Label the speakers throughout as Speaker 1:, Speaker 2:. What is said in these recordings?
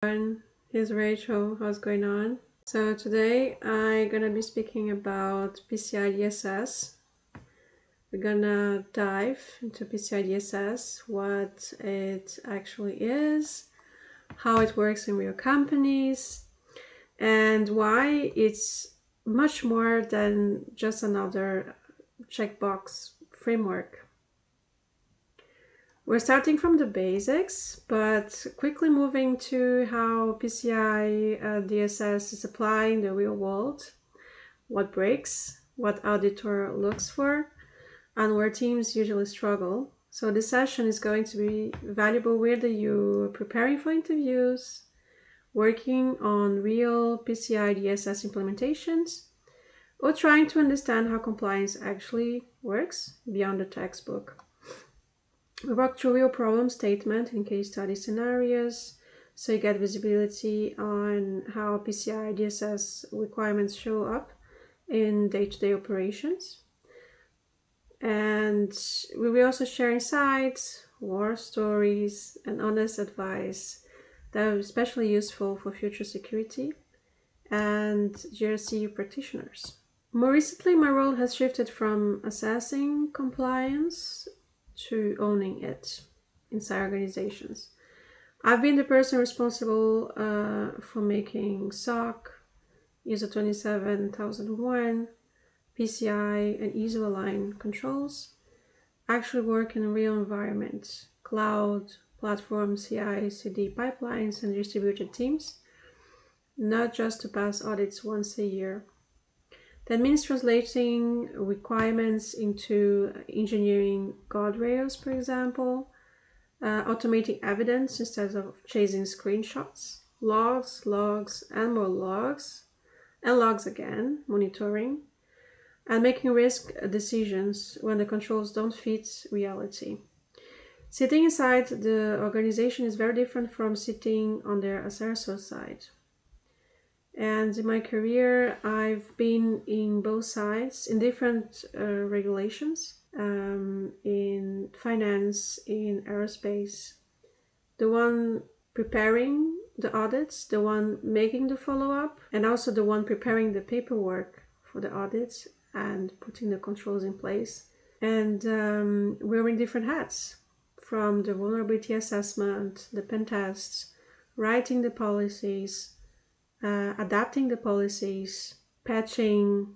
Speaker 1: Here's Rachel. How's going on? So today I'm gonna be speaking about PCI DSS. We're gonna dive into PCI DSS, what it actually is, how it works in real companies, and why it's much more than just another checkbox framework. We're starting from the basics, but quickly moving to how PCI DSS is applied in the real world, what breaks, what auditor looks for, and where teams usually struggle. So this session is going to be valuable whether you're preparing for interviews, working on real PCI DSS implementations, or trying to understand how compliance actually works beyond the textbook. We walk through real problem statement in case study scenarios, so you get visibility on how PCI DSS requirements show up in day-to-day operations. And we will also share insights, war stories, and honest advice that are especially useful for future security and GRC practitioners. More recently, my role has shifted from assessing compliance to owning it inside organizations. I've been the person responsible for making SOC, ISO 27001, PCI, and ISO aligned controls actually work in a real environment, cloud, platform, CI, CD pipelines, and distributed teams, not just to pass audits once a year. That means translating requirements into engineering guardrails, for example, automating evidence instead of chasing screenshots, logs, and more logs, and logs again, monitoring, and making risk decisions when the controls don't fit reality. Sitting inside the organization is very different from sitting on their assessor side. And in my career, I've been in both sides, in different regulations, in finance, in aerospace, the one preparing the audits, the one making the follow-up, and also the one preparing the paperwork for the audits and putting the controls in place. And wearing different hats, from the vulnerability assessment, the pen tests, writing the policies, adapting the policies, patching,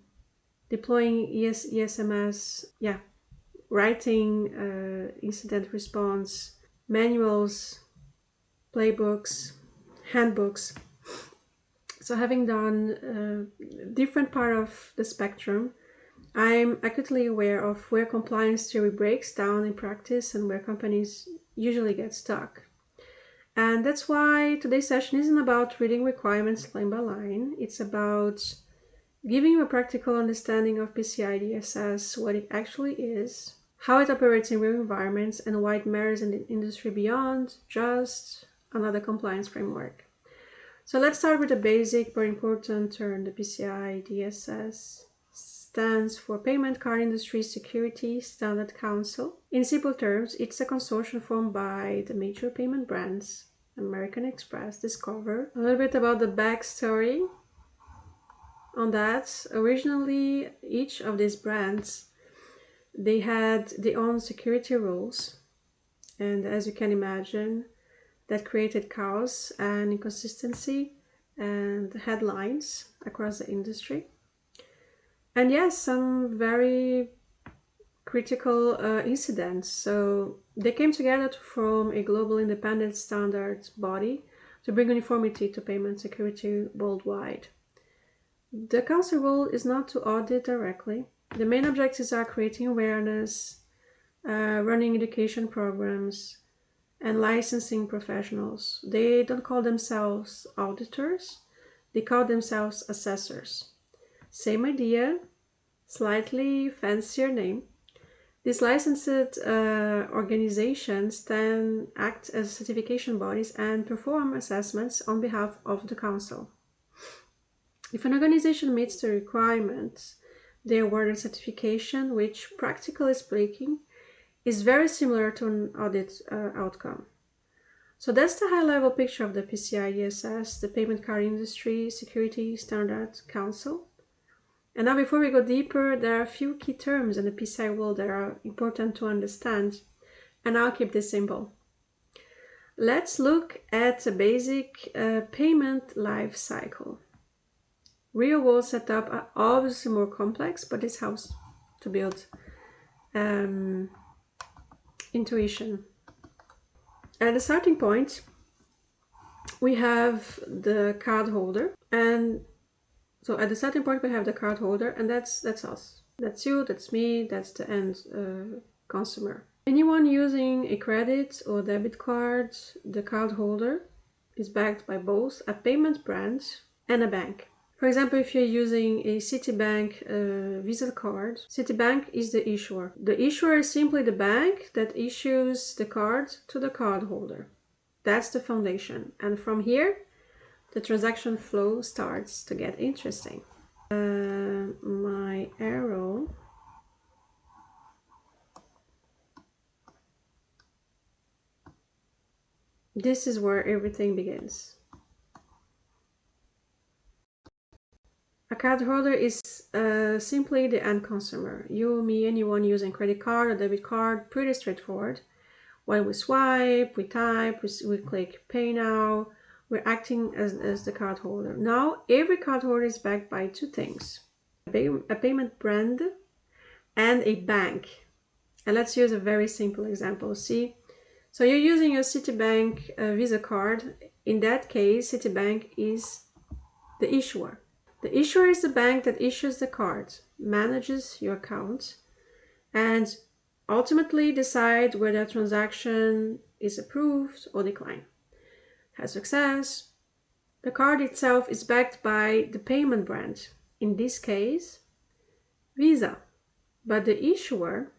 Speaker 1: deploying ESMS, writing incident response, manuals, playbooks, handbooks. So having done different part of the spectrum, I'm acutely aware of where compliance theory breaks down in practice and where companies usually get stuck. And that's why today's session isn't about reading requirements line by line. It's about giving you a practical understanding of PCI DSS, what it actually is, how it operates in real environments, and why it matters in the industry beyond just another compliance framework. So let's start with the basic but important term. The PCI DSS stands for Payment Card Industry Security Standard Council. In simple terms, it's a consortium formed by the major payment brands, American Express, Discover. A little bit about the backstory on that. Originally, each of these brands, they had their own security rules. And as you can imagine, that created chaos and inconsistency and headlines across the industry. And yes, some very critical incidents. So they came together to form a global independent standards body to bring uniformity to payment security worldwide. The council role is not to audit directly. The main objectives are creating awareness, running education programs, and licensing professionals. They don't call themselves auditors, they call themselves assessors. Same idea, slightly fancier name. These licensed organizations then act as certification bodies and perform assessments on behalf of the council. If an organization meets the requirements, they award a certification, which, practically speaking, is very similar to an audit outcome. So that's the high-level picture of the PCI DSS, the Payment Card Industry Security Standards Council. And now before we go deeper, there are a few key terms in the PCI world that are important to understand, and I'll keep this simple. Let's look at the basic payment life cycle. Real-world setup are obviously more complex, but this helps to build intuition. At the starting point, we have the cardholder, and so at the starting point we have the cardholder, and that's us. That's you, that's me, that's the end consumer. Anyone using a credit or debit card, the cardholder is backed by both a payment brand and a bank. For example, if you're using a Citibank Visa card, Citibank is the issuer. The issuer is simply the bank that issues the card to the cardholder. That's the foundation. And from here, the transaction flow starts to get interesting. My arrow. This is where everything begins. A cardholder is simply the end consumer. You, me, anyone using credit card or debit card, pretty straightforward. When we swipe, we type, we click pay now, we're acting as the cardholder. Now, every cardholder is backed by two things, a payment brand and a bank. And let's use a very simple example. See, so you're using your Citibank Visa card. In that case, Citibank is the issuer. The issuer is the bank that issues the card, manages your account, and ultimately decide whether a transaction is approved or declined. Has success. The card itself is backed by the payment brand, in this case, Visa, but the issuer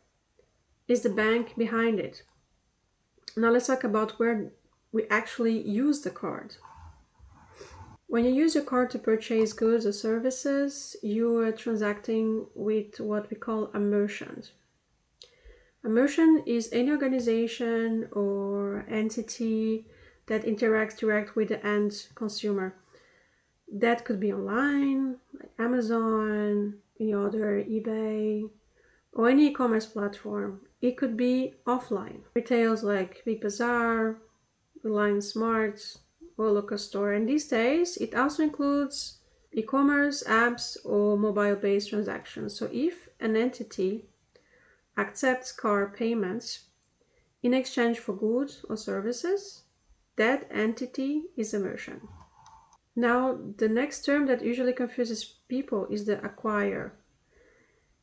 Speaker 1: is the bank behind it. Now let's talk about where we actually use the card. When you use your card to purchase goods or services, you are transacting with what we call a merchant. A merchant is any organization or entity that interacts direct with the end consumer. That could be online, like Amazon, any other, eBay, or any e-commerce platform. It could be offline, retails like Big Bazaar, Reliance Smart, or local store. And these days, it also includes e-commerce, apps, or mobile-based transactions. So if an entity accepts card payments in exchange for goods or services, that entity is a merchant. Now, the next term that usually confuses people is the acquirer.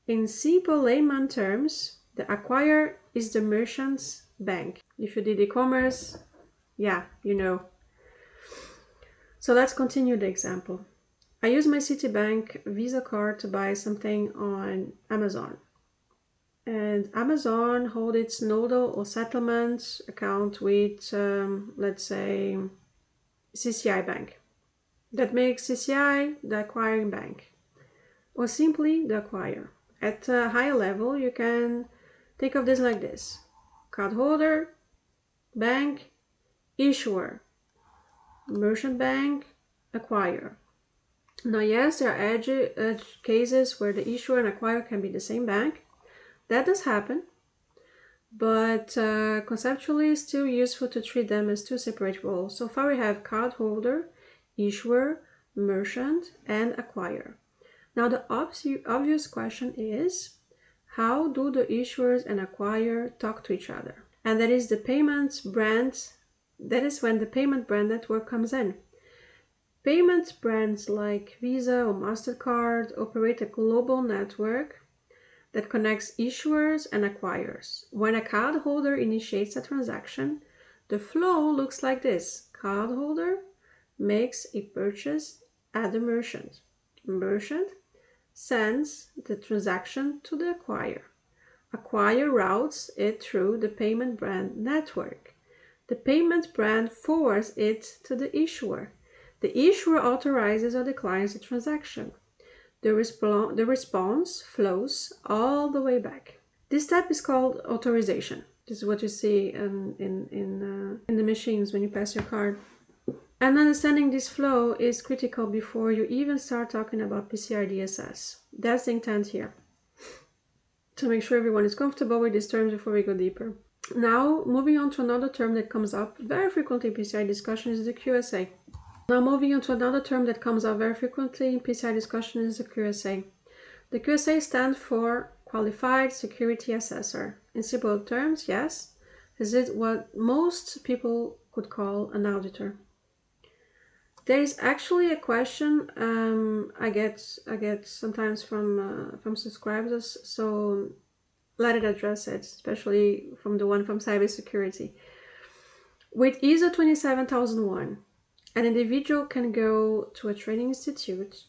Speaker 1: In simple layman terms, the acquirer is the merchant's bank. If you did e-commerce, yeah, you know. So let's continue the example. I use my Citibank Visa card to buy something on Amazon. And Amazon holds its nodal or settlement account with, let's say, CCI Bank. That makes CCI the acquiring bank, or simply the acquirer. At a higher level, you can think of this like this: cardholder, bank, issuer, merchant bank, acquirer. Now, yes, there are edge cases where the issuer and acquirer can be the same bank. That does happen, but conceptually it's still useful to treat them as two separate roles. So far we have cardholder, issuer, merchant, and acquirer. Now the obvious question is, how do the issuers and acquirer talk to each other? And that is the payment brand. That is when the payment brand network comes in. Payment brands like Visa or MasterCard operate a global network that connects issuers and acquirers. When a cardholder initiates a transaction, the flow looks like this. Cardholder makes a purchase at the merchant. Merchant sends the transaction to the acquirer. Acquirer routes it through the payment brand network. The payment brand forwards it to the issuer. The issuer authorizes or declines the transaction. The response flows all the way back. This step is called authorization. This is what you see in the machines when you pass your card. And understanding this flow is critical before you even start talking about PCI DSS. That's the intent here. To make sure everyone is comfortable with these terms before we go deeper. Now, moving on to another term that comes up very frequently in PCI discussion is the QSA. Now, moving on to another term that comes up very frequently in PCI discussion is the QSA. The QSA stands for Qualified Security Assessor. In simple terms, yes, this is what most people could call an auditor. There is actually a question I get sometimes from subscribers, so let it address it, especially from the one from Cybersecurity. With ISO 27001, an individual can go to a training institute,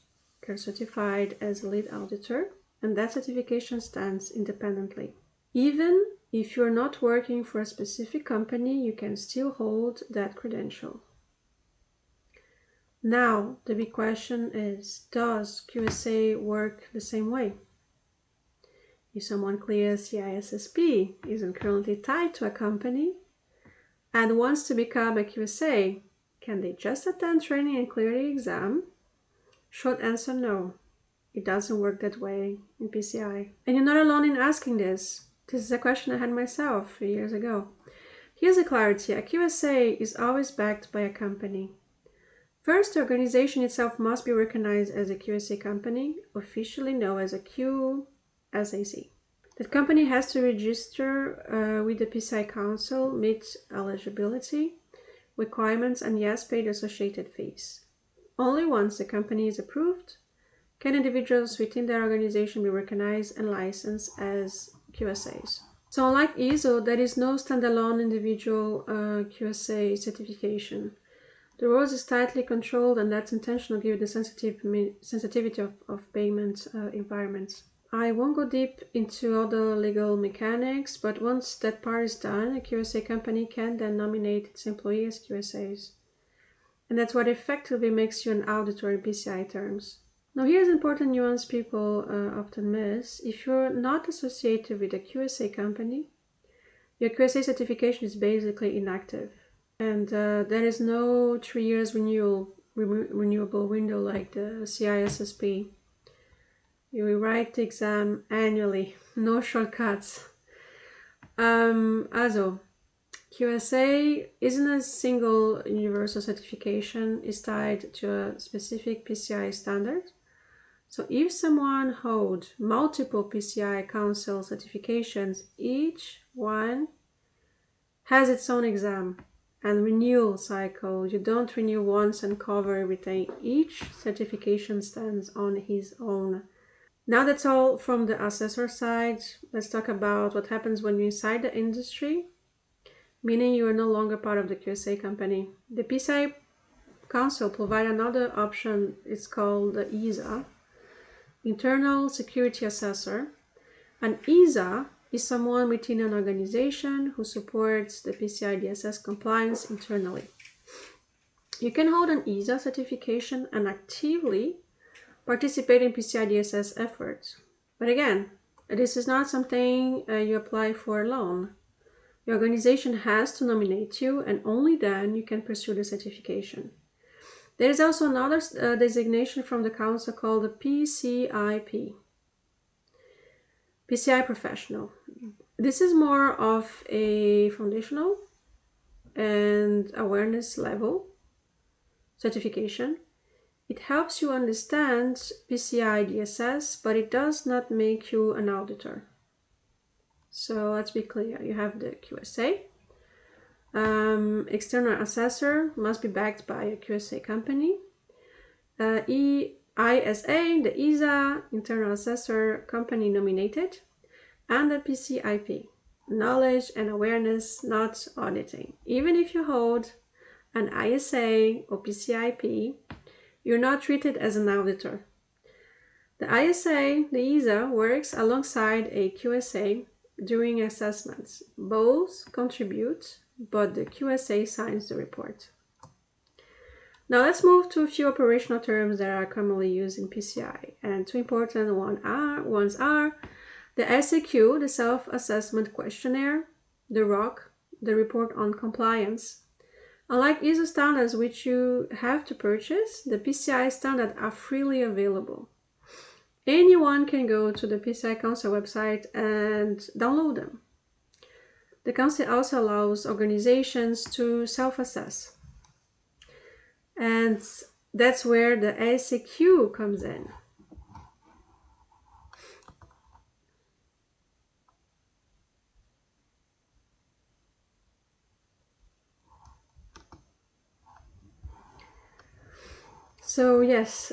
Speaker 1: get certified as a lead auditor, and that certification stands independently. Even if you're not working for a specific company, you can still hold that credential. Now, the big question is, does QSA work the same way? If someone clears CISSP, isn't currently tied to a company, and wants to become a QSA, can they just attend training and clear the exam? Short answer, no. It doesn't work that way in PCI. And you're not alone in asking this. This is a question I had myself 3 years ago. Here's the clarity. A QSA is always backed by a company. First, the organization itself must be recognized as a QSA company, officially known as a QSAC. That company has to register with the PCI Council, meet eligibility requirements, and yes, pay the associated fees. Only once the company is approved can individuals within their organization be recognized and licensed as QSAs. So unlike ISO, there is no standalone individual QSA certification. The rules is tightly controlled, and that's intentional given the sensitivity of payment environments. I won't go deep into all the legal mechanics, but once that part is done, a QSA company can then nominate its employees as QSAs. And that's what effectively makes you an auditor in PCI terms. Now here's an important nuance people often miss. If you're not associated with a QSA company, your QSA certification is basically inactive. And there is no 3 years renewable window like the CISSP. You rewrite the exam annually, no shortcuts. Also, QSA isn't a single universal certification, it's tied to a specific PCI standard. So if someone holds multiple PCI Council certifications, each one has its own exam and renewal cycle. You don't renew once and cover everything. Each certification stands on its own. Now that's all from the assessor side. Let's talk about what happens when you're inside the industry, meaning you are no longer part of the QSA company. The PCI Council provides another option. It's called the ISA, Internal Security Assessor. An ISA is someone within an organization who supports the PCI DSS compliance internally. You can hold an ISA certification and actively participate in PCI DSS efforts. But again, this is not something you apply for alone. Your organization has to nominate you, and only then you can pursue the certification. There is also another designation from the council called the PCIP, PCI Professional. This is more of a foundational and awareness level certification. It helps you understand PCI DSS, but it does not make you an auditor. So let's be clear. You have the QSA. External assessor must be backed by a QSA company. ISA, the ISA, internal assessor company nominated. And the PCIP, knowledge and awareness, not auditing. Even if you hold an ISA or PCIP, you're not treated as an auditor. The ISA, the ISA, works alongside a QSA during assessments. Both contribute, but the QSA signs the report. Now let's move to a few operational terms that are commonly used in PCI. And two important ones are the SAQ, the Self-Assessment Questionnaire, the ROC, the report on compliance. Unlike ISO standards, which you have to purchase, the PCI standards are freely available. Anyone can go to the PCI Council website and download them. The Council also allows organizations to self-assess. And that's where the SAQ comes in. So yes,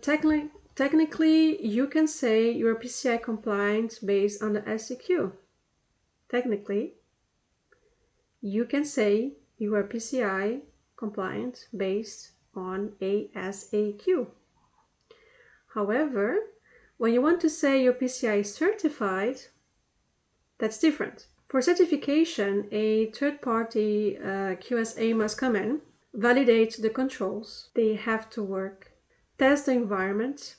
Speaker 1: technically you can say you're PCI compliant based on the SAQ. Technically, you can say you are PCI compliant based on a SAQ. However, when you want to say you're PCI certified, that's different. For certification, a third-party QSA must come in, validate the controls they have to work, test the environment,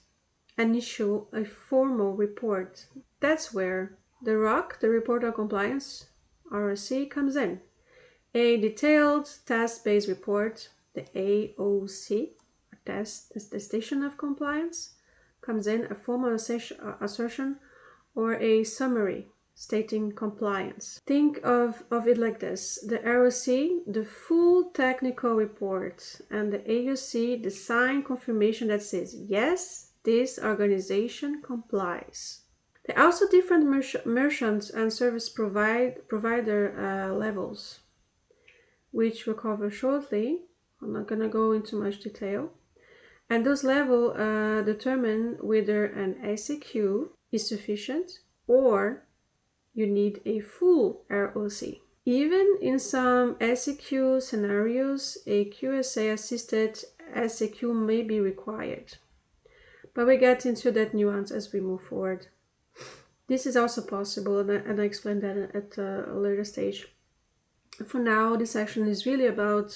Speaker 1: and issue a formal report. That's where the ROC, the Report on Compliance, ROC, comes in. A detailed test-based report, the AOC, attestation of compliance, comes in, a formal assertion, or a summary stating compliance. Think of it like this: the ROC, the full technical report, and the AOC, the signed confirmation that says, yes, this organization complies. There are also different merchant and service provider levels, which we'll cover shortly. I'm not going to go into much detail. And those levels determine whether an SAQ is sufficient or you need a full ROC. Even in some SAQ scenarios, a QSA-assisted SAQ may be required. But we get into that nuance as we move forward. This is also possible, and I explain that at a later stage. For now, this section is really about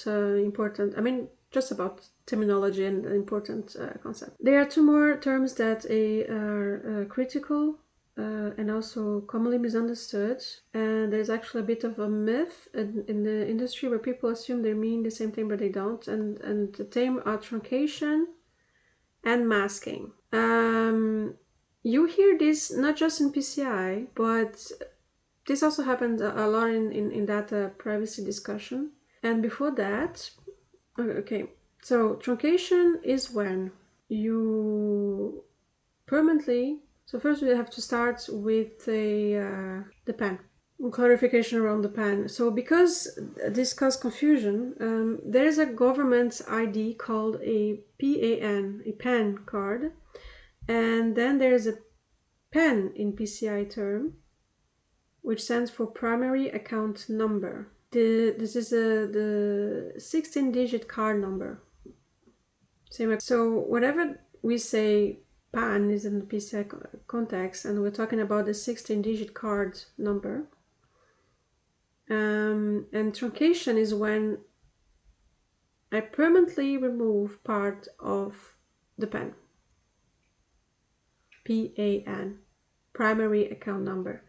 Speaker 1: just about terminology and important concept. There are two more terms that are critical and also commonly misunderstood, and there's actually a bit of a myth in the industry where people assume they mean the same thing but they don't, and the term are truncation and masking. You hear this not just in PCI, but this also happened a lot in data privacy discussion. And before that, okay, so truncation is when you permanently, so first we have to start with the PAN, clarification around the PAN. So because this caused confusion, there is a government ID called a PAN, a PAN card, and then there is a PAN in PCI term, which stands for primary account number. This is the 16-digit card number. So whatever we say PAN is in the PCI context, and we're talking about the 16-digit card number. And truncation is when I permanently remove part of the PAN. PAN, primary account number.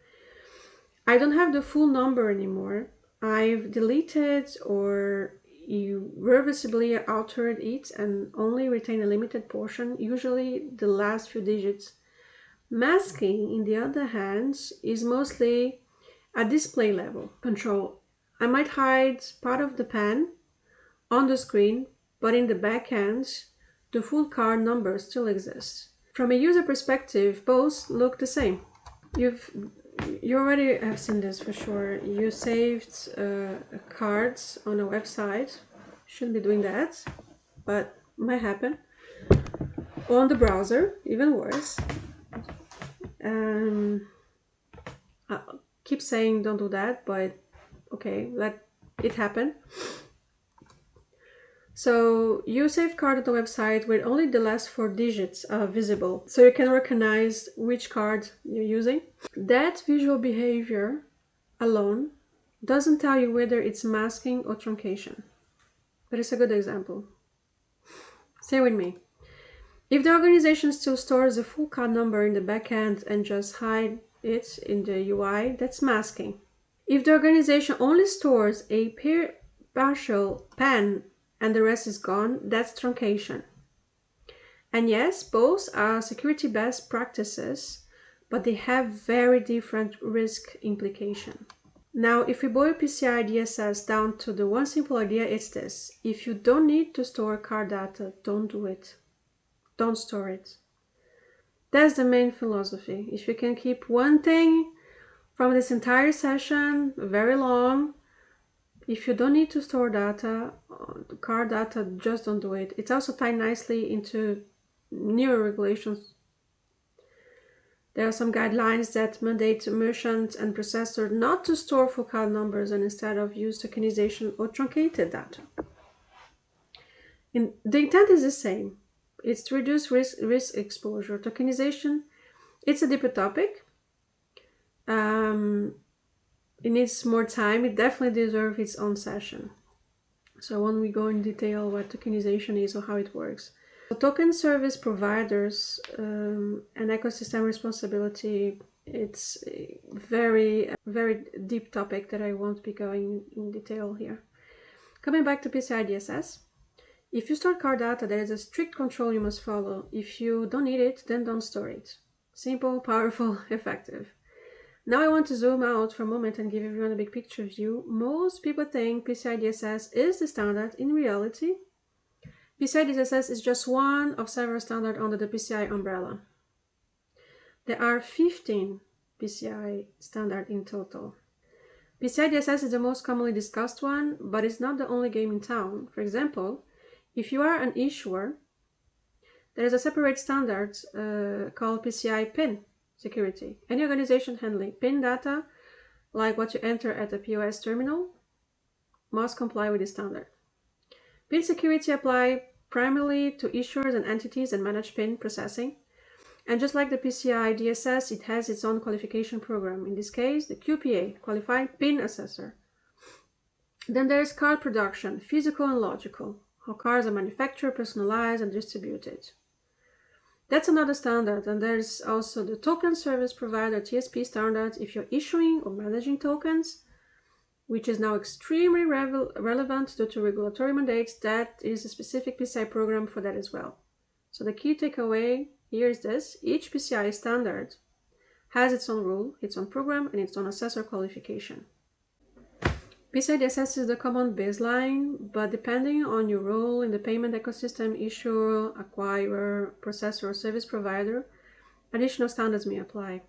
Speaker 1: I don't have the full number anymore. I've deleted or irreversibly altered it and only retain a limited portion, usually the last few digits. Masking, in the other hand, is mostly a display level control. I might hide part of the PAN on the screen, but in the back end, the full card number still exists. From a user perspective, both look the same. You already have seen this for sure. You saved cards on a website. Shouldn't be doing that, but might happen. On the browser, even worse. I keep saying don't do that, but okay, let it happen. So you saved card on the website with only the last 4 digits visible, so you can recognize which card you're using. That visual behavior alone doesn't tell you whether it's masking or truncation, but it's a good example. Stay with me. If the organization still stores a full card number in the backend and just hide it in the UI, that's masking. If the organization only stores a partial PAN and the rest is gone, that's truncation. And yes, both are security best practices, but they have very different risk implication. Now, if we boil PCI DSS down to the one simple idea, it's this. If you don't need to store card data, don't do it. Don't store it. That's the main philosophy. If you can keep one thing from this entire session, very long, if you don't need to store data, card data, just don't do it. It's also tied nicely into newer regulations. There are some guidelines that mandate merchants and processors not to store full card numbers and instead of use tokenization or truncated data. The intent is the same. It's to reduce risk exposure. Tokenization, it's a deeper topic. It needs more time. It definitely deserves its own session. So when we go in detail what tokenization is or how it works. So token service providers and ecosystem responsibility, it's a very deep topic that I won't be going in detail here. Coming back to PCI DSS, if you store card data, there is a strict control you must follow. If you don't need it, then don't store it. Simple, powerful, effective. Now I want to zoom out for a moment and give everyone a big picture view. Most people think PCI DSS is the standard. In reality, PCI DSS is just one of several standards under the PCI umbrella. There are 15 PCI standards in total. PCI DSS is the most commonly discussed one, but it's not the only game in town. For example, if you are an issuer, there is a separate standard called PCI PIN security. Any organization handling PIN data, like what you enter at a POS terminal, must comply with the standard. PIN security apply primarily to issuers and entities that manage PIN processing. And just like the PCI DSS, it has its own qualification program. In this case, the QPA, Qualified PIN Assessor. Then there's card production, physical and logical, how cards are manufactured, personalized, and distributed. That's another standard, and there's also the token service provider, TSP standard, if you're issuing or managing tokens, which is now extremely relevant due to regulatory mandates. That is a specific PCI program for that as well. So the key takeaway here is this: each PCI standard has its own rule, its own program, and its own assessor qualification. PCI DSS is the common baseline, but depending on your role in the payment ecosystem, issuer, acquirer, processor, or service provider, additional standards may apply.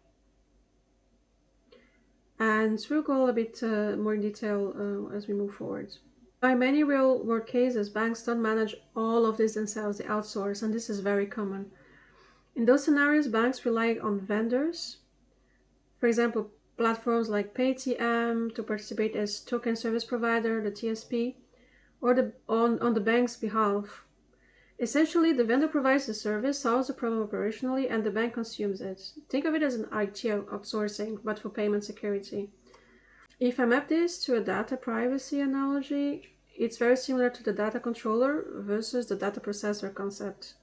Speaker 1: And we'll go a bit more in detail as we move forward. By many real-world cases, banks don't manage all of this themselves, they outsource, and this is very common. In those scenarios, banks rely on vendors, for example, platforms like Paytm to participate as token service provider, the TSP, or on the bank's behalf. Essentially, the vendor provides the service, solves the problem operationally, and the bank consumes it. Think of it as an IT outsourcing, but for payment security. If I map this to a data privacy analogy, it's very similar to the data controller versus the data processor concept.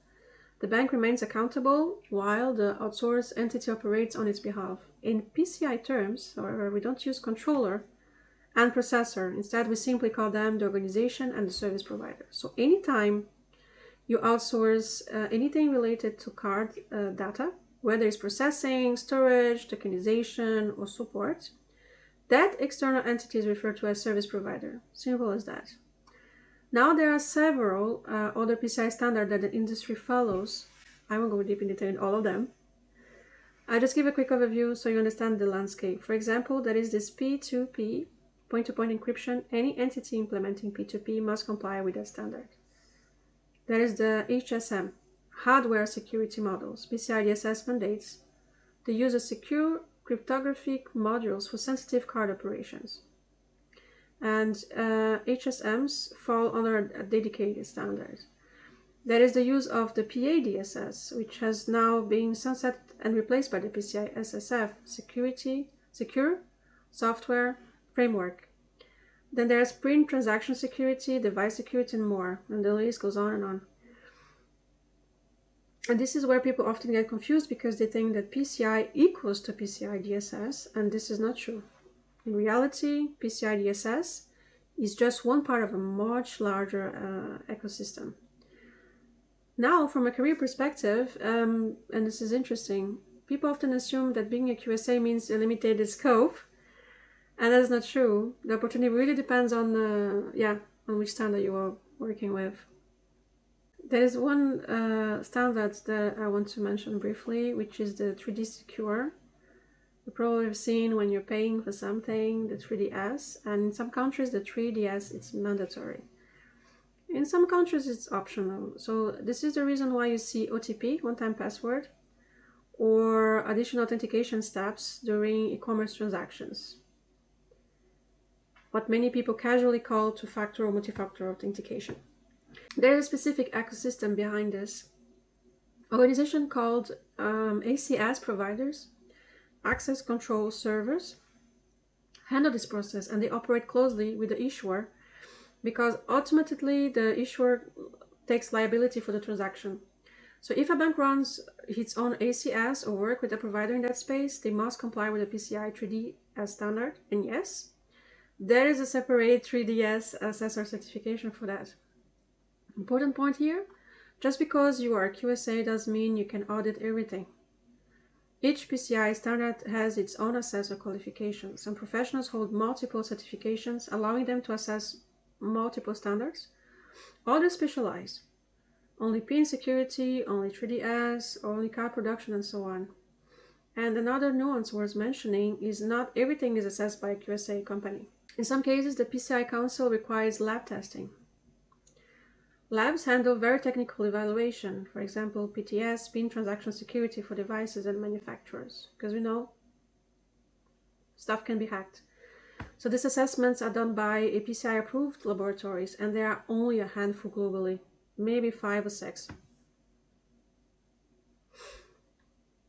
Speaker 1: The bank remains accountable while the outsourced entity operates on its behalf. In PCI terms, however, we don't use controller and processor. Instead, we simply call them the organization and the service provider. So anytime you outsource anything related to card data, whether it's processing, storage, tokenization, or support, that external entity is referred to as service provider. Simple as that. Now there are several other PCI standards that the industry follows. I won't go deep in detail in all of them. I'll just give a quick overview so you understand the landscape. For example, there is this P2P, point-to-point encryption. Any entity implementing P2P must comply with that standard. There is the HSM, hardware security models. PCI DSS mandates the use of secure cryptographic modules for sensitive card operations. And HSMs fall under a dedicated standard. There is the use of the PA DSS, which has now been sunset and replaced by the PCI SSF, Secure Software Framework. Then there's print transaction security, device security, and more, and the list goes on and on. And this is where people often get confused because they think that PCI equals to PCI DSS, and this is not true. In reality, PCI DSS is just one part of a much larger ecosystem. Now, from a career perspective, and this is interesting, people often assume that being a QSA means a limited scope, and that's not true. The opportunity really depends on, on which standard you are working with. There is one standard that I want to mention briefly, which is the 3D Secure. You probably have seen when you're paying for something, the 3DS, and in some countries, the 3DS, it's mandatory. In some countries, it's optional. So this is the reason why you see OTP, one-time password, or additional authentication steps during e-commerce transactions. What many people casually call two-factor or multi-factor authentication. There is a specific ecosystem behind this. Organization called ACS providers, access control servers, handle this process, and they operate closely with the issuer because ultimately the issuer takes liability for the transaction. So if a bank runs its own ACS or work with a provider in that space, they must comply with the PCI 3DS standard. And yes, there is a separate 3DS assessor certification for that. Important point here, just because you are a QSA doesn't mean you can audit everything. Each PCI standard has its own assessor qualifications, and professionals hold multiple certifications, allowing them to assess multiple standards. Others specialize. Only PIN security, only 3DS, only card production, and so on. And another nuance worth mentioning is not everything is assessed by a QSA company. In some cases, the PCI Council requires lab testing. Labs handle very technical evaluation, for example, PTS, PIN transaction security for devices and manufacturers, because we know stuff can be hacked. So these assessments are done by a PCI-approved laboratories, and there are only a handful globally, maybe 5 or 6.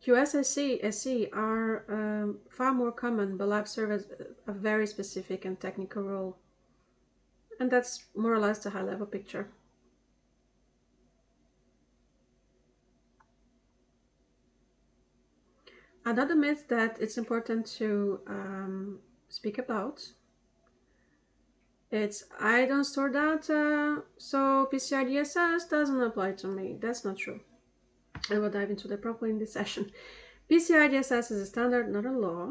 Speaker 1: QSSC, SC are far more common, but labs serve as a very specific and technical role. And that's more or less the high-level picture. Another myth that it's important to speak about, it's I don't store data, so PCI DSS doesn't apply to me. That's not true. I will dive into that properly in this session. PCI DSS is a standard, not a law,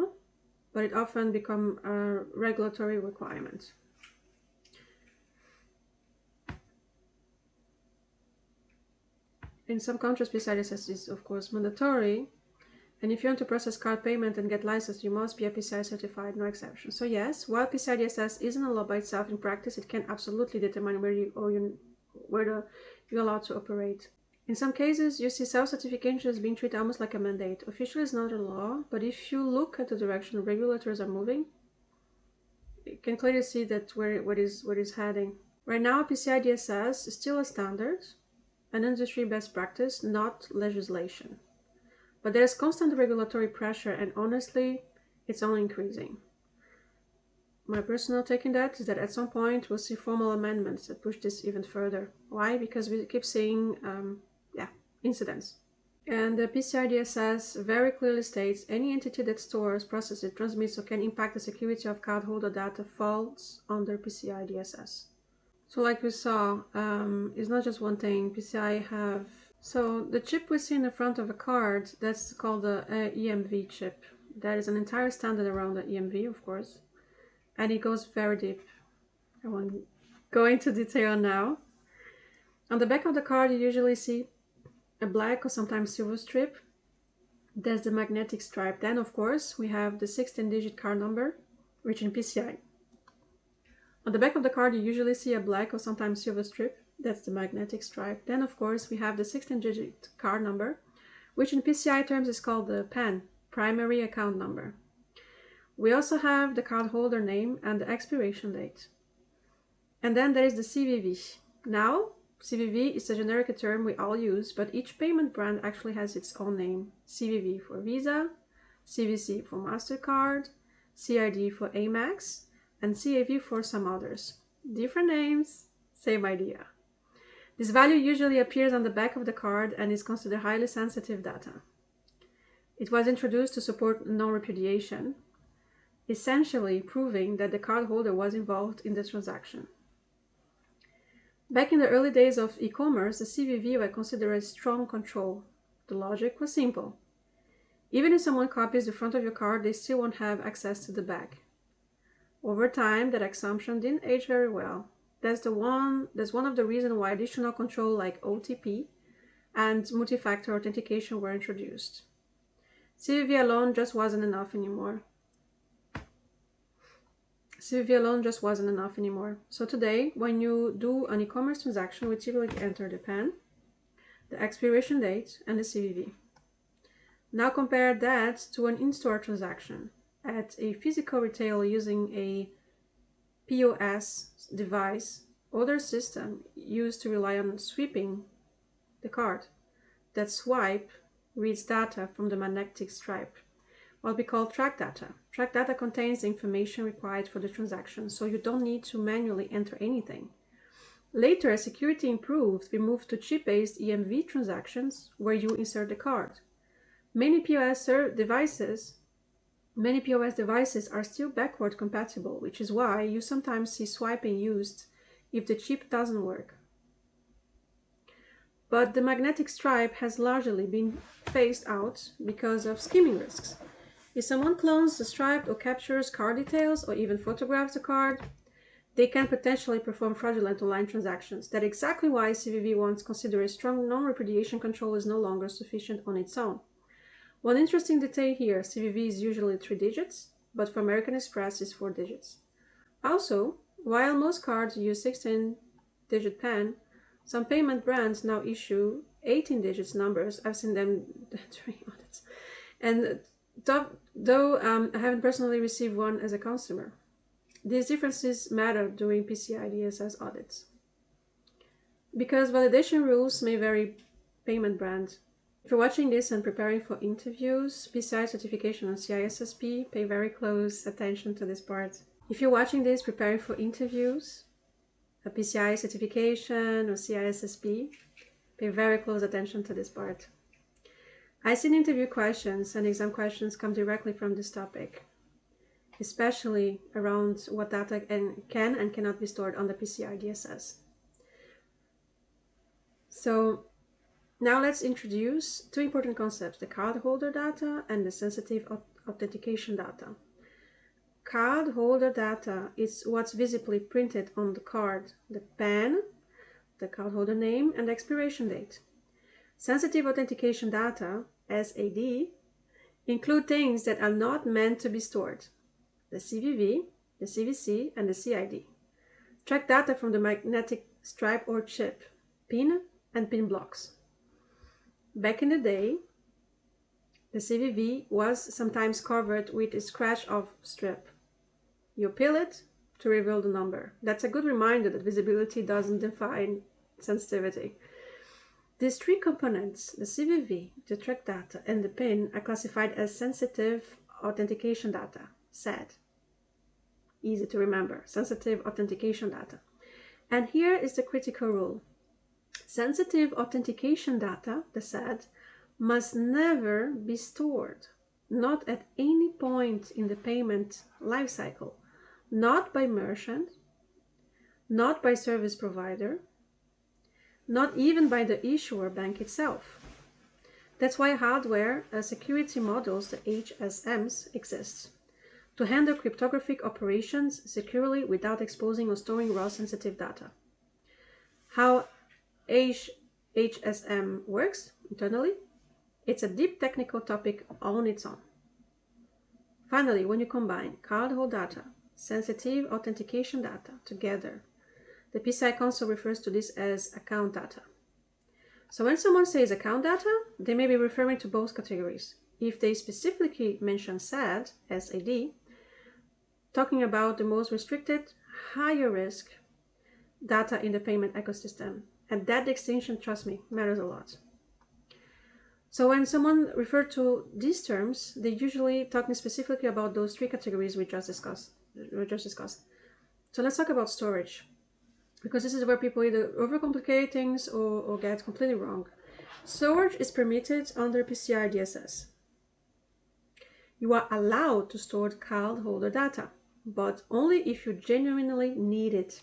Speaker 1: but it often becomes a regulatory requirement. In some countries, PCI DSS is, of course, mandatory. And if you want to process card payment and get licensed, you must be a PCI certified, no exception. So yes, while PCI DSS isn't a law by itself, in practice, it can absolutely determine whether you're allowed to operate. In some cases, you see self-certification as being treated almost like a mandate. Officially, it's not a law, but if you look at the direction regulators are moving, you can clearly see that where it is heading. Right now, PCI DSS is still a standard, an industry best practice, not legislation. But there's constant regulatory pressure, and honestly, it's only increasing. My personal take on that is that at some point we'll see formal amendments that push this even further. Why? Because we keep seeing incidents. And the PCI DSS very clearly states any entity that stores, processes, transmits, or can impact the security of cardholder data falls under PCI DSS. So like we saw, it's not just one thing. PCI have... So the chip we see in the front of a card, that's called the EMV chip. That is an entire standard around the EMV, of course. And it goes very deep. I won't go into detail now. On the back of the card, you usually see a black or sometimes silver strip. That's the magnetic stripe. Then, of course, we have the 16-digit card number, which in PCI. On the back of the card, you usually see a black or sometimes silver strip. That's the magnetic stripe. Then, of course, we have the 16-digit card number, which in PCI terms is called the PAN, primary account number. We also have the cardholder name and the expiration date. And then there is the CVV. Now, CVV is a generic term we all use, but each payment brand actually has its own name. CVV for Visa, CVC for MasterCard, CID for Amex, and CAV for some others. Different names, same idea. This value usually appears on the back of the card and is considered highly sensitive data. It was introduced to support non-repudiation, essentially proving that the cardholder was involved in the transaction. Back in the early days of e-commerce, the CVV were considered strong control. The logic was simple. Even if someone copies the front of your card, they still won't have access to the back. Over time, that assumption didn't age very well. That's one of the reasons why additional control like OTP and multi-factor authentication were introduced. CVV alone just wasn't enough anymore. So today, when you do an e-commerce transaction, we typically enter the PIN, the expiration date, and the CVV. Now compare that to an in-store transaction at a physical retailer using a POS device or their system used to rely on sweeping the card. That swipe reads data from the magnetic stripe, what we call track data. Track data contains the information required for the transaction, so you don't need to manually enter anything. Later, as security improved, we moved to chip-based EMV transactions where you insert the card. Many POS devices are still backward compatible, which is why you sometimes see swiping used if the chip doesn't work. But the magnetic stripe has largely been phased out because of skimming risks. If someone clones the stripe or captures card details or even photographs the card, they can potentially perform fraudulent online transactions. That's exactly why CVV once considered a strong non-repudiation control is no longer sufficient on its own. One interesting detail here, CVV is usually 3 digits, but for American Express it's 4 digits. Also, while most cards use 16-digit PIN, some payment brands now issue 18-digit numbers. I've seen them during audits. And though I haven't personally received one as a customer, these differences matter during PCI DSS audits. Because validation rules may vary payment brand. If you're watching this and preparing for interviews, PCI certification and CISSP, pay very close attention to this part. If you're watching this preparing for interviews, a PCI certification or CISSP, pay very close attention to this part. I've seen interview questions and exam questions come directly from this topic, especially around what data can and cannot be stored on the PCI DSS. So now let's introduce 2 important concepts, the cardholder data and the sensitive authentication data. Cardholder data is what's visibly printed on the card, the PIN, the cardholder name, and the expiration date. Sensitive authentication data, SAD, include things that are not meant to be stored, the CVV, the CVC, and the CID. Track data from the magnetic stripe or chip, PIN, and PIN blocks. Back in the day, the CVV was sometimes covered with a scratch-off strip. You peel it to reveal the number. That's a good reminder that visibility doesn't define sensitivity. These 3 components, the CVV, the track data, and the PIN, are classified as sensitive authentication data, SAD. Easy to remember, sensitive authentication data. And here is the critical rule. Sensitive authentication data, the SAD, must never be stored, not at any point in the payment lifecycle, not by merchant, not by service provider, not even by the issuer bank itself. That's why hardware security models, the HSMs, exist, to handle cryptographic operations securely without exposing or storing raw sensitive data. How HSM works internally, it's a deep technical topic on its own. Finally, when you combine cardholder data, sensitive authentication data together, the PCI Council refers to this as account data. So when someone says account data, they may be referring to both categories. If they specifically mention SAD, SAD, talking about the most restricted, higher risk data in the payment ecosystem. And that distinction, trust me, matters a lot. So when someone refers to these terms, they're usually talking specifically about those 3 categories we just discussed. So let's talk about storage, because this is where people either overcomplicate things or get completely wrong. Storage is permitted under PCI DSS. You are allowed to store cardholder data, but only if you genuinely need it.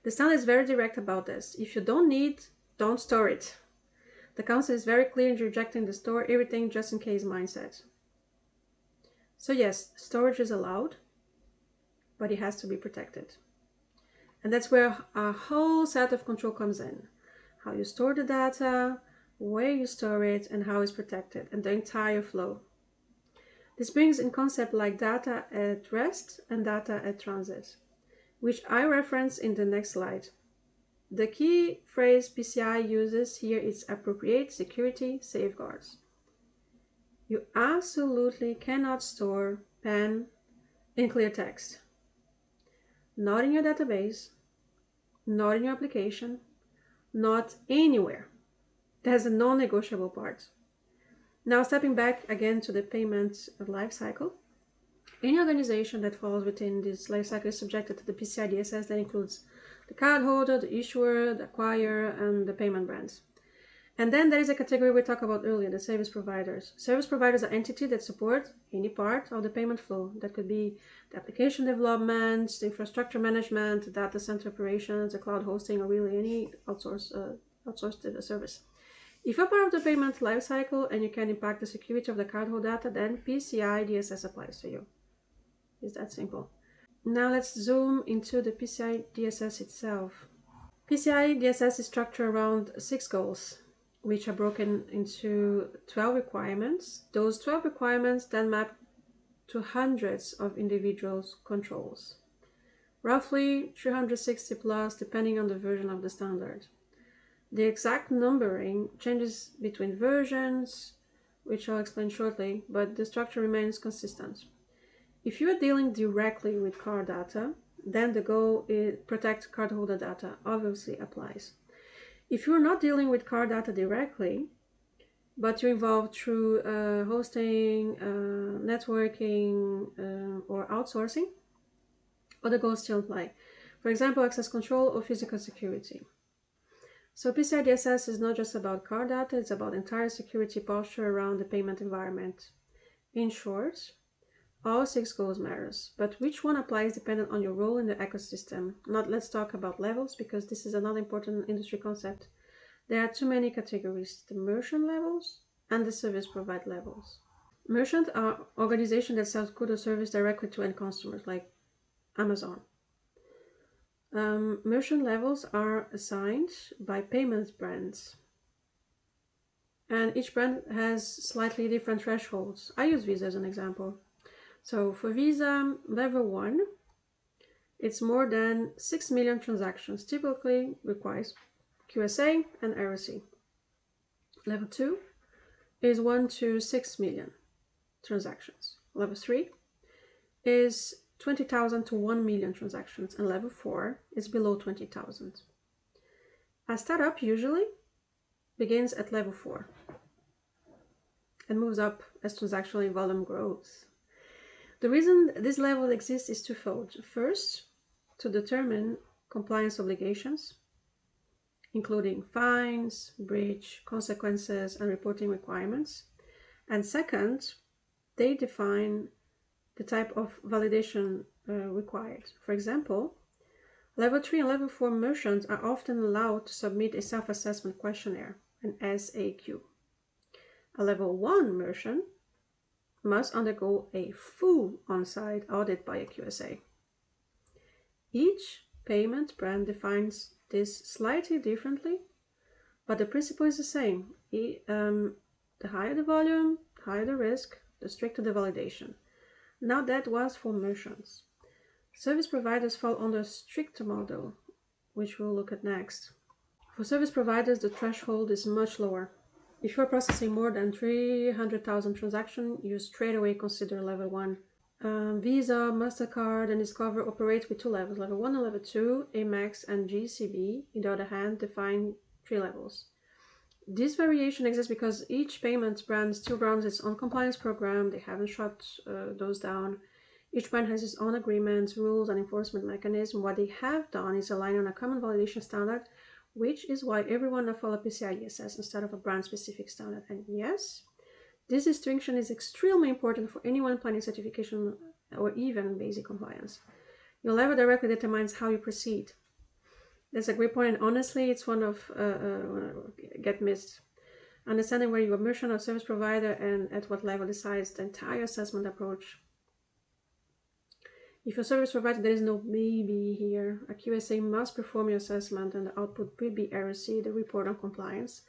Speaker 1: The standard is very direct about this. If you don't need, don't store it. The council is very clear in rejecting the store everything just in case mindset. So yes, storage is allowed, but it has to be protected. And that's where a whole set of control comes in. How you store the data, where you store it, and how it's protected, and the entire flow. This brings in concepts like data at rest and data at transit, which I reference in the next slide. The key phrase PCI uses here is appropriate security safeguards. You absolutely cannot store PAN in clear text. Not in your database, not in your application, not anywhere. That's a non-negotiable part. Now stepping back again to the payment lifecycle. Any organization that falls within this lifecycle is subjected to the PCI DSS that includes the cardholder, the issuer, the acquirer, and the payment brands. And then there is a category we talked about earlier, the service providers. Service providers are entities that support any part of the payment flow. That could be the application development, the infrastructure management, the data center operations, the cloud hosting, or really any outsourced service. If you're part of the payment lifecycle and you can impact the security of the cardholder data, then PCI DSS applies to you. It's that simple. Now let's zoom into the PCI DSS itself. PCI DSS is structured around 6 goals, which are broken into 12 requirements. Those 12 requirements then map to hundreds of individuals' controls, roughly 360 plus depending on the version of the standard. The exact numbering changes between versions, which I'll explain shortly, but the structure remains consistent. If you are dealing directly with card data, then the goal is protect cardholder data, obviously applies. If you're not dealing with card data directly, but you're involved through hosting, networking, or outsourcing, other goals still apply. For example, access control or physical security. So PCI DSS is not just about card data, it's about entire security posture around the payment environment. In short, all 6 goals matters, but which one applies depending on your role in the ecosystem. Let's talk about levels, because this is another important industry concept. There are too many categories, the merchant levels and the service provider levels. Merchants are organizations that sell goods or service directly to end customers, like Amazon. Merchant levels are assigned by payment brands, and each brand has slightly different thresholds. I use Visa as an example. So for Visa, level 1, it's more than 6 million transactions, typically requires QSA and ROC. Level 2 is 1 to 6 million transactions. Level 3 is 20,000 to 1 million transactions, and level 4 is below 20,000. A startup usually begins at level 4 and moves up as transactional volume grows. The reason this level exists is twofold. First, to determine compliance obligations, including fines, breach, consequences, and reporting requirements. And second, they define the type of validation required. For example, level 3 and level 4 merchants are often allowed to submit a self-assessment questionnaire, an SAQ. A level 1 merchant must undergo a full on-site audit by a QSA. Each payment brand defines this slightly differently, but the principle is the same. The higher the volume, higher the risk, the stricter the validation. Now that was for merchants. Service providers fall under a stricter model, which we'll look at next. For service providers, the threshold is much lower. If you're processing more than 300,000 transactions, you straight away consider level 1. Visa, MasterCard, and Discover operate with 2 levels, level 1 and level 2. Amex and GCB, on the other hand, define 3 levels. This variation exists because each payment brand still runs its own compliance program. They haven't shut those down. Each brand has its own agreements, rules, and enforcement mechanism. What they have done is align on a common validation standard, which is why everyone now follows PCI DSS instead of a brand-specific standard. And yes, This distinction is extremely important for anyone planning certification or even basic compliance. Your level directly determines how you proceed. That's a great point, and honestly, it's one of get missed. Understanding where your merchant or service provider and at what level decides the entire assessment approach. If your service provider, there is no maybe here. A QSA must perform your assessment and the output will be RC, the report on compliance.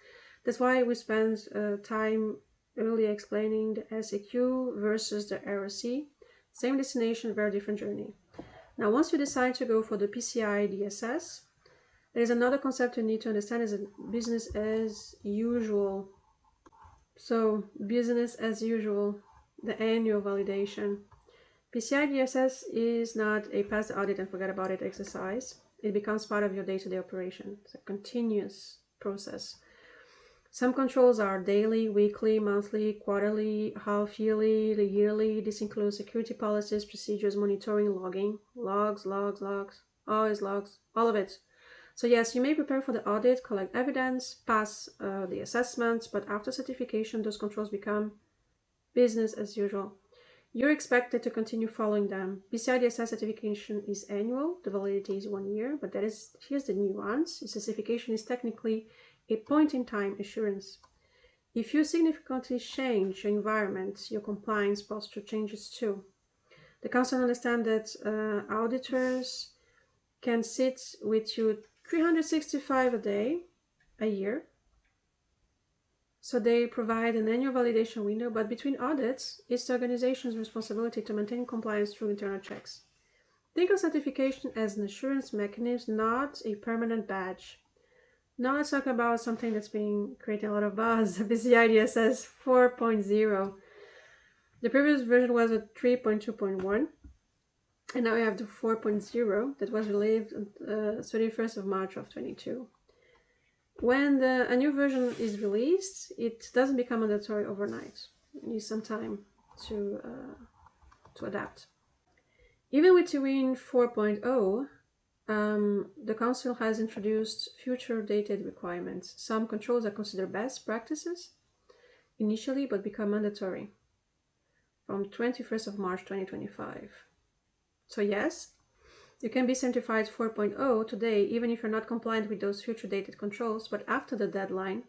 Speaker 1: That's why we spend time earlier explaining the SAQ versus the RC. Same destination, very different journey. Now, once you decide to go for the PCI DSS, there is another concept you need to understand is business as usual. So, business as usual, the annual validation. PCI DSS is not a pass the audit and forget about it exercise. It becomes part of your day-to-day operation. It's a continuous process. Some controls are daily, weekly, monthly, quarterly, half-yearly, yearly. This includes security policies, procedures, monitoring, logging, logs, always logs, all of it. So yes, you may prepare for the audit, collect evidence, pass the assessments, but after certification, those controls become business as usual. You're expected to continue following them. PCI DSS certification is annual, the validity is 1 year, but here's the nuance. The certification is technically a point-in-time assurance. If you significantly change your environment, your compliance posture changes too. The council understands that auditors can sit with you 365 a year. So they provide an annual validation window, but between audits, it's the organization's responsibility to maintain compliance through internal checks. Think of certification as an assurance mechanism, not a permanent badge. Now let's talk about something that's been creating a lot of buzz, PCI DSS 4.0. The previous version was a 3.2.1, and now we have the 4.0 that was released on 31st of March of 22. When a new version is released, it doesn't become mandatory overnight. You need some time to adapt. Even with TWIN 4.0, the Council has introduced future dated requirements. Some controls are considered best practices initially, but become mandatory from 21st of March 2025. So yes, you can be certified 4.0 today, even if you're not compliant with those future dated controls, but after the deadline,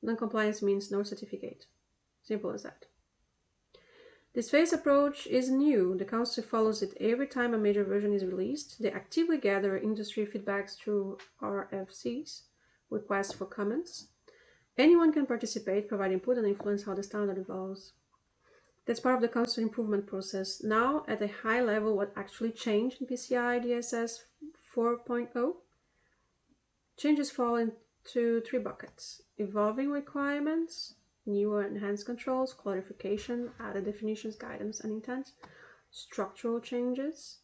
Speaker 1: non-compliance means no certificate. Simple as that. This phased approach is new. The Council follows it every time a major version is released. They actively gather industry feedbacks through RFCs, requests for comments. Anyone can participate, provide input, and influence how the standard evolves. That's part of the Council improvement process. Now, at a high level, what actually changed in PCI DSS 4.0? Changes fall into 3 buckets: evolving requirements, new or enhanced controls, clarification, added definitions, guidance, and intent, structural changes,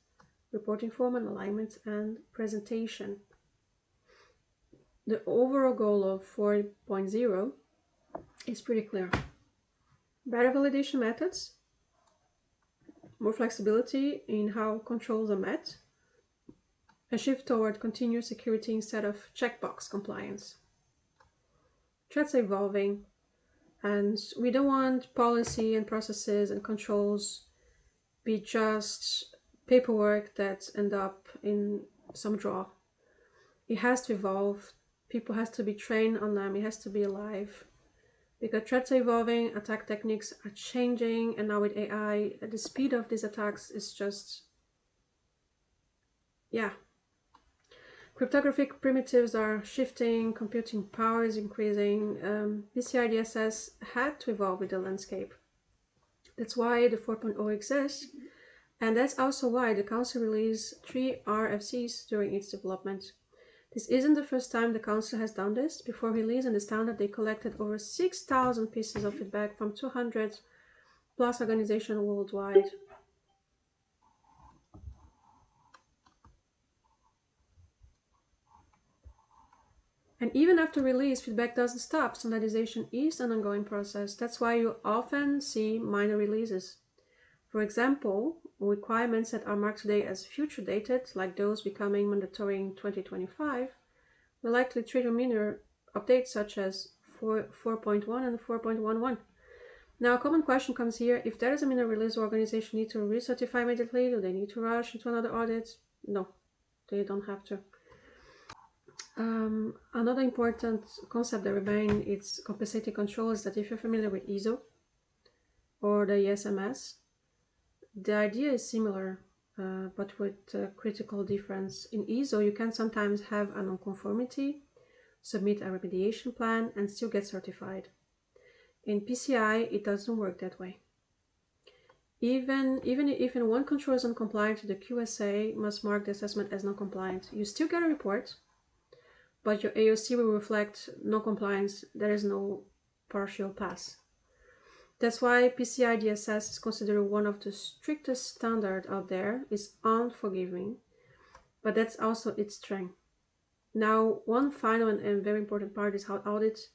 Speaker 1: reporting format, alignment, and presentation. The overall goal of 4.0 is pretty clear. Better validation methods, more flexibility in how controls are met, a shift toward continuous security instead of checkbox compliance. Threats are evolving, and we don't want policy and processes and controls be just paperwork that end up in some drawer. It has to evolve. People has to be trained on them. It has to be alive. Because threats are evolving, attack techniques are changing, and now with AI, the speed of these attacks is just, Cryptographic primitives are shifting, computing power is increasing. PCI DSS had to evolve with the landscape. That's why the 4.0 exists, and that's also why the Council released 3 RFCs during its development. This isn't the first time the Council has done this. Before releasing the standard, they collected over 6,000 pieces of feedback from 200 plus organizations worldwide. And even after release, feedback doesn't stop. Standardization is an ongoing process. That's why you often see minor releases. For example, requirements that are marked today as future dated, like those becoming mandatory in 2025, will likely trigger minor updates such as 4.1 and 4.11. Now, a common question comes here: if there is a minor release, organization need to recertify immediately? Do they need to rush into another audit? No, they don't have to. Another important concept that remains is compensating controls. That if you're familiar with ISO or the ESMS, the idea is similar, but with a critical difference. In ISO, you can sometimes have a non-conformity, submit a remediation plan, and still get certified. In PCI, it doesn't work that way. Even if one control is non-compliant, the QSA must mark the assessment as non-compliant. You still get a report, but your AOC will reflect non-compliance. There is no partial pass. That's why PCI DSS is considered one of the strictest standards out there. It's unforgiving, but that's also its strength. Now, one final and very important part is how audits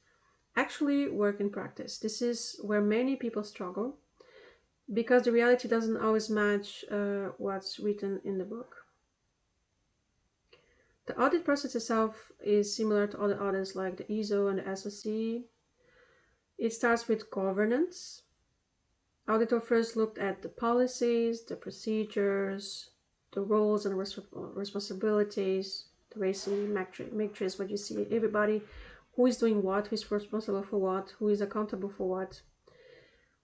Speaker 1: actually work in practice. This is where many people struggle because the reality doesn't always match what's written in the book. The audit process itself is similar to other audits like the ISO and the SOC. It starts with governance. Auditor first looked at the policies, the procedures, the roles and responsibilities, the racing matrix, what you see, everybody who is doing what, who is responsible for what, who is accountable for what.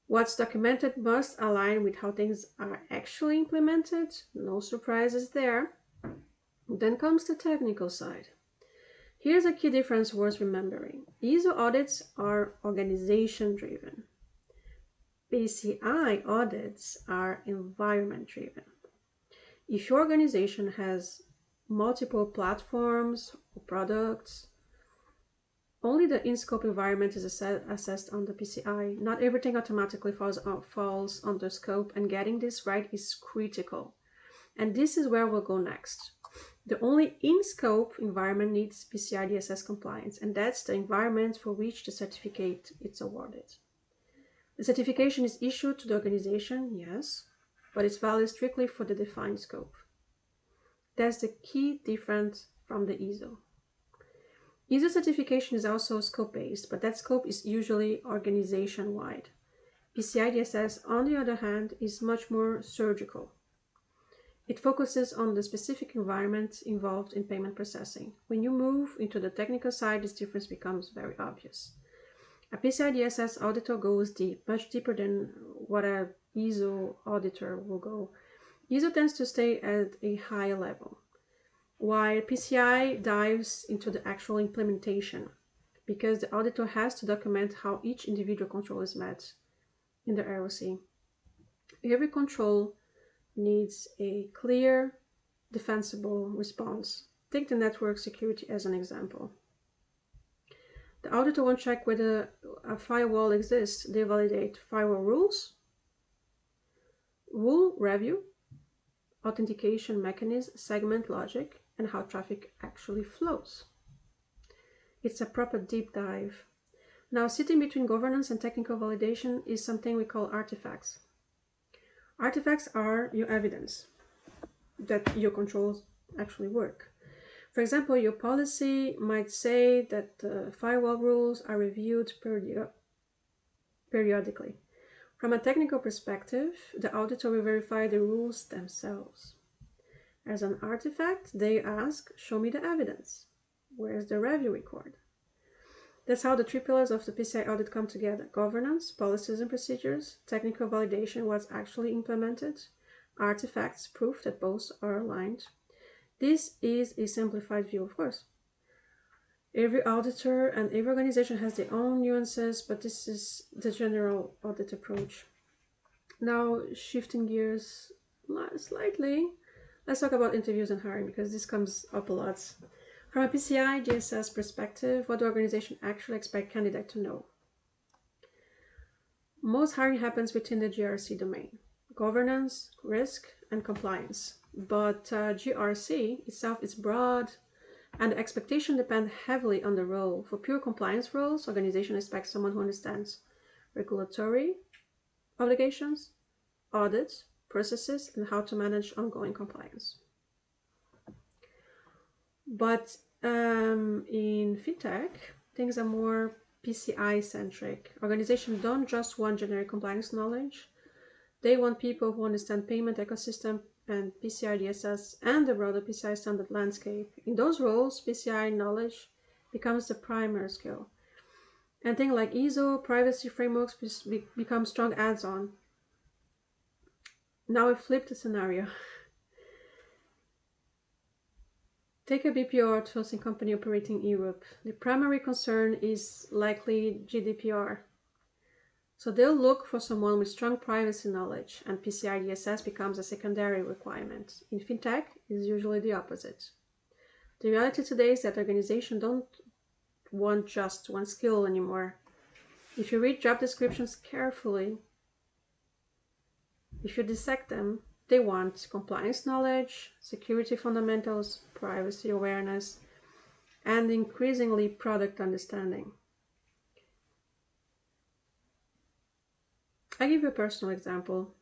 Speaker 1: What's documented must align with how things are actually implemented. No surprises there. Then comes the technical side. Here's a key difference worth remembering. ISO audits are organization-driven. PCI audits are environment-driven. If your organization has multiple platforms or products, only the in-scope environment is assessed on the PCI. Not everything automatically falls under scope, and getting this right is critical. And this is where we'll go next. The only in-scope environment needs PCI DSS compliance, and that's the environment for which the certificate is awarded. The certification is issued to the organization, yes, but it's valid strictly for the defined scope. That's the key difference from the ISO. ISO certification is also scope-based, but that scope is usually organization-wide. PCI DSS, on the other hand, is much more surgical. It focuses on the specific environment involved in payment processing. When you move into the technical side, this difference becomes very obvious. A PCI DSS auditor goes deep, much deeper than what an ISO auditor will go. ISO tends to stay at a higher level, while PCI dives into the actual implementation, because the auditor has to document how each individual control is met in the ROC. Every control needs a clear, defensible response. Take the network security as an example. The auditor won't check whether a firewall exists. They validate firewall rules, rule review, authentication mechanism, segment logic, and how traffic actually flows. It's a proper deep dive. Now, sitting between governance and technical validation is something we call artifacts. Artifacts are your evidence that your controls actually work. For example, your policy might say that the firewall rules are reviewed periodically. From a technical perspective, the auditor will verify the rules themselves. As an artifact, they ask, show me the evidence. Where's the review record? That's how the three pillars of the PCI audit come together: governance, policies and procedures, technical validation, what's actually implemented, artifacts, proof that both are aligned. This is a simplified view, of course. Every auditor and every organization has their own nuances, but this is the general audit approach. Now, shifting gears slightly, let's talk about interviews and hiring, because this comes up a lot. From a PCI DSS perspective, what do organizations actually expect candidates to know? Most hiring happens within the GRC domain: governance, risk, and compliance. But GRC itself is broad, and the expectation depends heavily on the role. For pure compliance roles, organizations expect someone who understands regulatory obligations, audits, processes, and how to manage ongoing compliance. But in fintech, things are more PCI centric. Organizations don't just want generic compliance knowledge. They want people who understand payment ecosystem and PCI DSS and the broader PCI standard landscape. In those roles, PCI knowledge becomes the primary skill. And things like ISO, privacy frameworks become strong adds-on. Now we flip the scenario. Take a BPO outsourcing company operating in Europe. The primary concern is likely GDPR. So they'll look for someone with strong privacy knowledge, and PCI DSS becomes a secondary requirement. In fintech, it's usually the opposite. The reality today is that organizations don't want just one skill anymore. If you read job descriptions carefully, if you dissect them, they want compliance knowledge, security fundamentals, privacy awareness, and increasingly product understanding. I give you a personal example.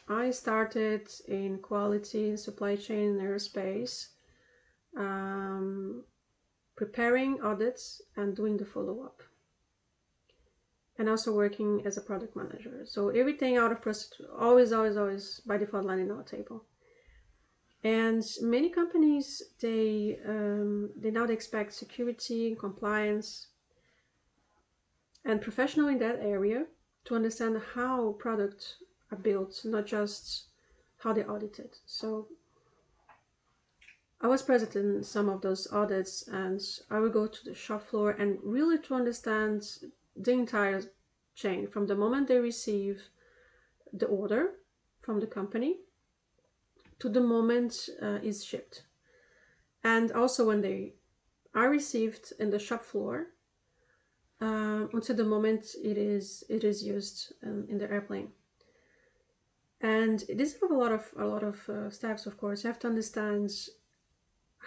Speaker 1: I started in quality and supply chain in aerospace, preparing audits and doing the follow-up, and also working as a product manager. So everything out of process, always by default landing on the table. And many companies, they now expect security, compliance, and professional in that area to understand how products are built, not just how they're audited. So I was present in some of those audits, and I would go to the shop floor and really to understand the entire chain from the moment they receive the order from the company to the moment it's shipped. And also when they are received in the shop floor until the moment it is used in the airplane. And this is a lot of steps, of course. You have to understand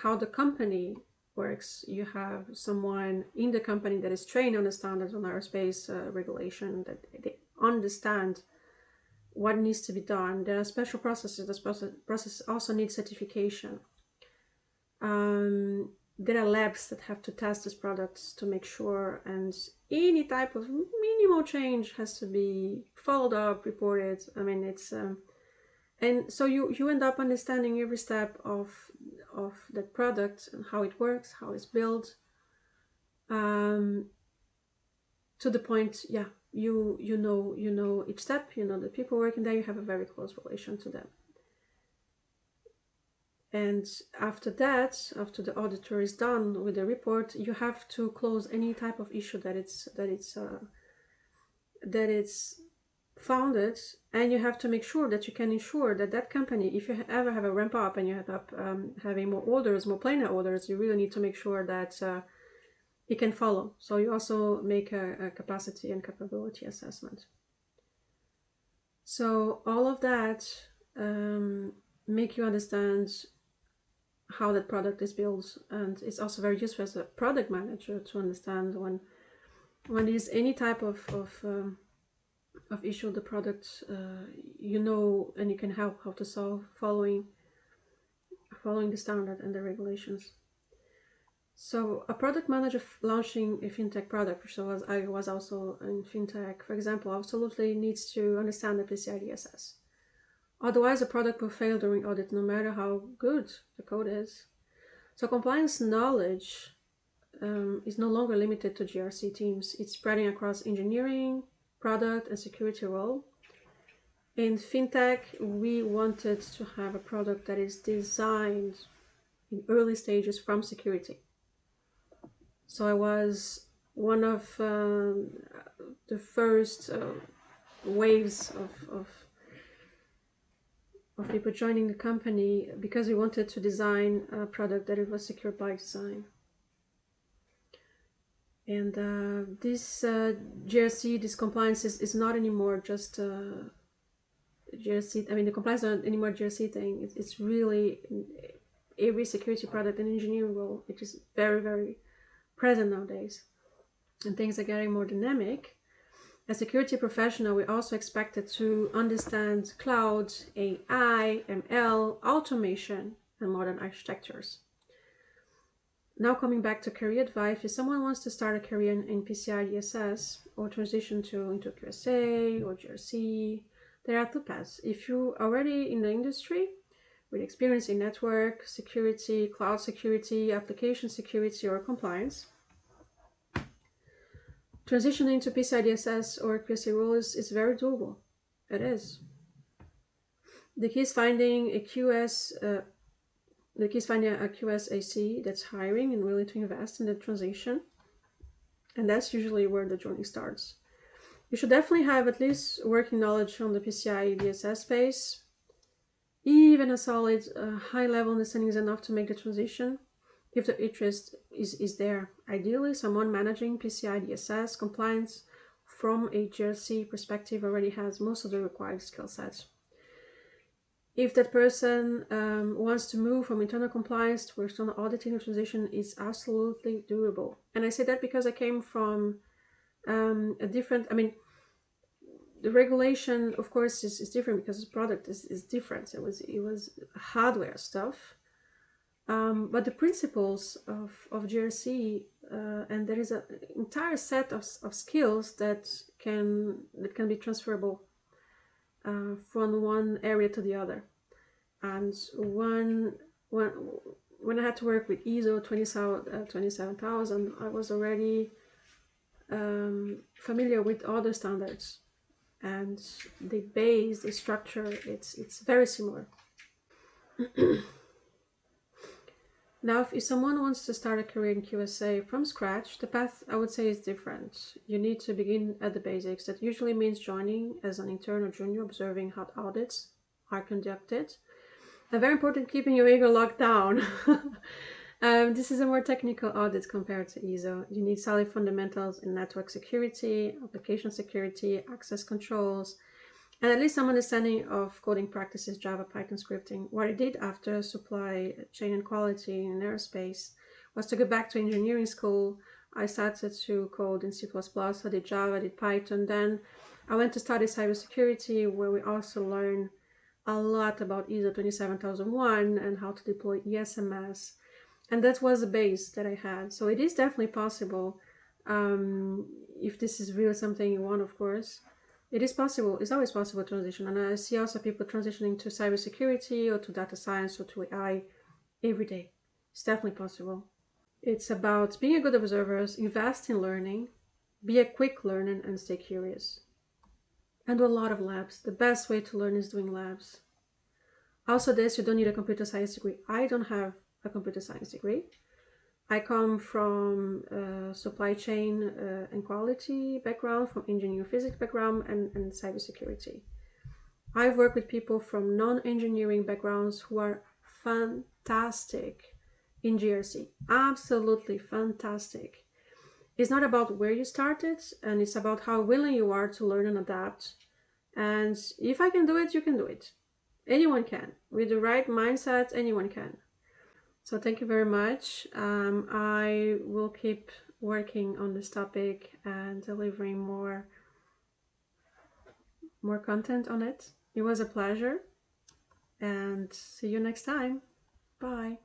Speaker 1: how the company works. You have someone in the company that is trained on the standards on aerospace regulation, that they understand what needs to be done. There are special processes. This process also needs certification. There are labs that have to test these products to make sure, and any type of minimal change has to be followed up, reported. I mean, it's and so you end up understanding every step of that product and how it works, how it's built, to the point, yeah, you know each step, you know the people working there, you have a very close relation to them. And after that, after the auditor is done with the report, you have to close any type of issue that it's founded, and you have to make sure that you can ensure that that company, if you ever have a ramp up and you end up having more orders, more planar orders, you really need to make sure that it can follow. So you also make a capacity and capability assessment. So all of that make you understand how that product is built, and it's also very useful as a product manager to understand when there's any type of issue the product, you know, and you can help how to solve following the standard and the regulations. So a product manager launching a fintech product, so I was also in fintech, for example, absolutely needs to understand the PCI DSS. Otherwise, the product will fail during audit, no matter how good the code is. So compliance knowledge is no longer limited to GRC teams. It's spreading across engineering, product, and security role. In fintech, we wanted to have a product that is designed in early stages from security. So I was one of the first waves of people joining the company, because we wanted to design a product that it was secure by design. And this GRC, this compliance is not anymore just GRC. I mean, the compliance is not anymore GRC thing. It's really every security product and engineering role. It is very, very present nowadays. And things are getting more dynamic. As a security professional, we're also expected to understand cloud, AI, ML, automation, and modern architectures. Now coming back to career advice, if someone wants to start a career in PCI DSS or transition into QSA or GRC, there are two paths. If you're already in the industry with experience in network security, cloud security, application security, or compliance, transitioning to PCI DSS or QSA roles is very doable. It is. The key is finding a QSAC that's hiring and willing to invest in the transition. And that's usually where the journey starts. You should definitely have at least working knowledge on the PCI DSS space. Even a solid high-level understanding is enough to make the transition if the interest is there. Ideally, someone managing PCI DSS compliance from a GRC perspective already has most of the required skill sets. If that person wants to move from internal compliance to external auditing, transition is absolutely doable. And I say that because I came from a different, the regulation, of course, is different because the product is different. It was hardware stuff. But the principles of GRC, and there is an entire set of skills that can be transferable from one area to the other. And when I had to work with ISO 27000, I was already familiar with other standards, and the base, the structure, it's very similar. Now, if someone wants to start a career in QSA from scratch, the path, I would say, is different. You need to begin at the basics. That usually means joining as an intern or junior, observing how audits are conducted. And very important, keeping your ego locked down. This is a more technical audit compared to ISO. You need solid fundamentals in network security, application security, access controls, and at least some understanding of coding practices, Java, Python scripting. What I did after supply chain and quality in aerospace was to go back to engineering school. I started to code in C++, I did Java, I did Python. Then I went to study cybersecurity, where we also learn a lot about ISO 27001 and how to deploy ESMS. And that was the base that I had. So it is definitely possible, if this is really something you want, of course. It is possible. It's always possible to transition. And I see also people transitioning to cybersecurity or to data science or to AI every day. It's definitely possible. It's about being a good observer, invest in learning, be a quick learner, and stay curious. And do a lot of labs. The best way to learn is doing labs. Also, you don't need a computer science degree. I don't have a computer science degree. I come from supply chain and quality background, from engineering physics background, and cybersecurity. I've worked with people from non-engineering backgrounds who are fantastic in GRC. Absolutely fantastic. It's not about where you started, and it's about how willing you are to learn and adapt. And if I can do it, you can do it. Anyone can. With the right mindset, anyone can. So thank you very much. I will keep working on this topic and delivering more content on it. It was a pleasure, and see you next time. Bye.